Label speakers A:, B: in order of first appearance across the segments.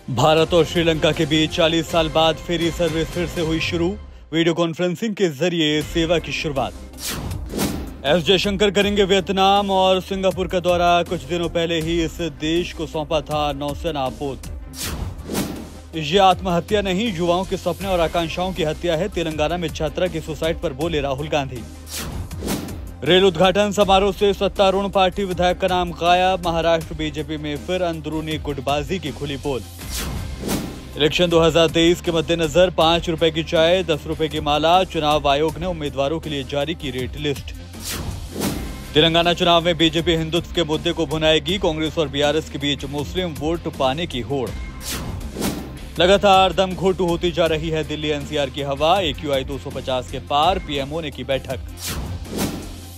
A: भारत और श्रीलंका के बीच 40 साल बाद फेरी सर्विस फिर से हुई शुरू। वीडियो कॉन्फ्रेंसिंग के जरिए सेवा की शुरुआत। एस जयशंकर करेंगे वियतनाम और सिंगापुर का दौरा। कुछ दिनों पहले ही इस देश को सौंपा था नौसेना पोत। ये आत्महत्या नहीं, युवाओं के सपने और आकांक्षाओं की हत्या है। तेलंगाना में छात्रा की सुसाइड पर बोले राहुल गांधी। रेल उद्घाटन समारोह से सत्तारूढ़ पार्टी विधायक का नाम गायब। महाराष्ट्र बीजेपी में फिर अंदरूनी गुटबाजी की खुली पोल। इलेक्शन 2023 के मद्देनजर 5 रुपए की चाय, 10 रुपए की माला। चुनाव आयोग ने उम्मीदवारों के लिए जारी की रेट लिस्ट। तेलंगाना चुनाव में बीजेपी हिंदुत्व के मुद्दे को भुनाएगी। कांग्रेस और बीआरएस के बीच मुस्लिम वोट पाने की होड़। लगातार दम घोटू होती जा रही है दिल्ली एनसीआर की हवा। AQI 250 के पार, पीएमओ ने की बैठक।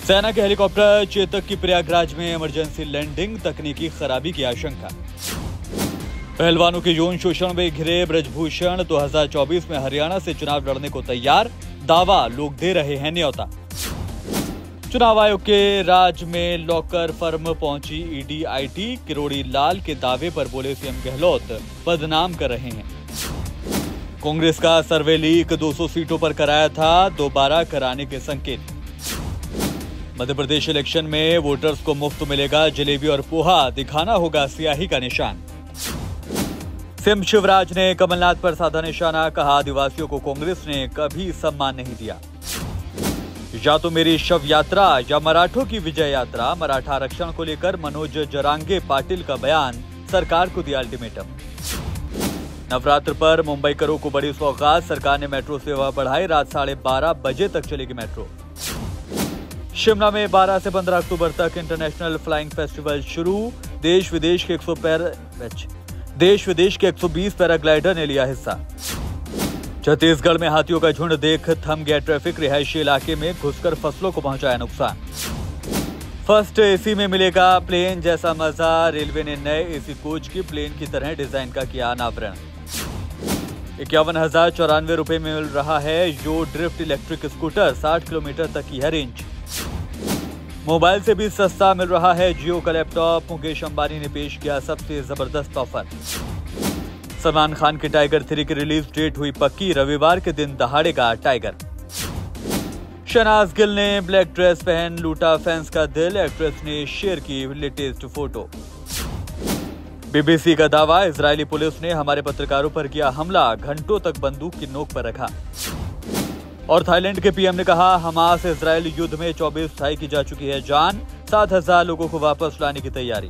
A: सेना के हेलीकॉप्टर चेतक की प्रयागराज में इमरजेंसी लैंडिंग, तकनीकी खराबी की आशंका। पहलवानों के यौन शोषण में घिरे ब्रजभूषण 2024 में हरियाणा से चुनाव लड़ने को तैयार। दावा, लोग दे रहे हैं न्योता। चुनाव आयोग के राज में लॉकर फर्म पहुंची ईडी आईटी। किरोड़ी लाल के दावे पर बोले सीएम गहलोत, बदनाम कर रहे हैं। कांग्रेस का सर्वे लीक 200 सीटों पर कराया था, दोबारा कराने के संकेत। मध्य प्रदेश इलेक्शन में वोटर्स को मुफ्त मिलेगा जलेबी और पोहा, दिखाना होगा स्याही का निशान। सीएम शिवराज ने कमलनाथ पर साधा निशाना, कहा आदिवासियों को कांग्रेस ने कभी सम्मान नहीं दिया। या तो मेरी शव यात्रा या मराठों की विजय यात्रा। मराठा आरक्षण को लेकर मनोज जरांगे पाटिल का बयान, सरकार को दिया अल्टीमेटम। नवरात्र पर मुंबई करों को बड़ी सौगात, सरकार ने मेट्रो सेवा बढ़ाई, रात 12:30 बजे तक चलेगी मेट्रो। शिमला में 12 से 15 अक्टूबर तक इंटरनेशनल फ्लाइंग फेस्टिवल शुरू। देश विदेश के 120 पैराग्लाइडर ने लिया हिस्सा। छत्तीसगढ़ में हाथियों का झुंड देख थम गया ट्रैफिक, रिहायशी इलाके में घुसकर फसलों को पहुंचाया नुकसान। फर्स्ट एसी में मिलेगा प्लेन जैसा मजा, रेलवे ने नए एसी कोच की प्लेन की तरह डिजाइन का किया अनावरण। 51,094 रुपए में मिल रहा है यो ड्रिफ्ट इलेक्ट्रिक स्कूटर, 60 किलोमीटर तक की है रेंज। मोबाइल से भी सस्ता मिल रहा है जियो का लैपटॉप। मुकेश अंबानी ने पेश किया सबसे जबरदस्त ऑफर। सलमान खान के टाइगर 3 की रिलीज डेट हुई पक्की, रविवार के दिन दहाड़ेगा टाइगर। शहनाज गिल ने ब्लैक ड्रेस पहन लूटा फैंस का दिल, एक्ट्रेस ने शेयर की लेटेस्ट फोटो। बीबीसी का दावा, इजरायली पुलिस ने हमारे पत्रकारों पर किया हमला, घंटों तक बंदूक की नोक पर रखा। और थाईलैंड के पीएम ने कहा हमास इजरायल युद्ध में 24 ढाई की जा चुकी है जान, 7,000 लोगों को वापस लाने की तैयारी।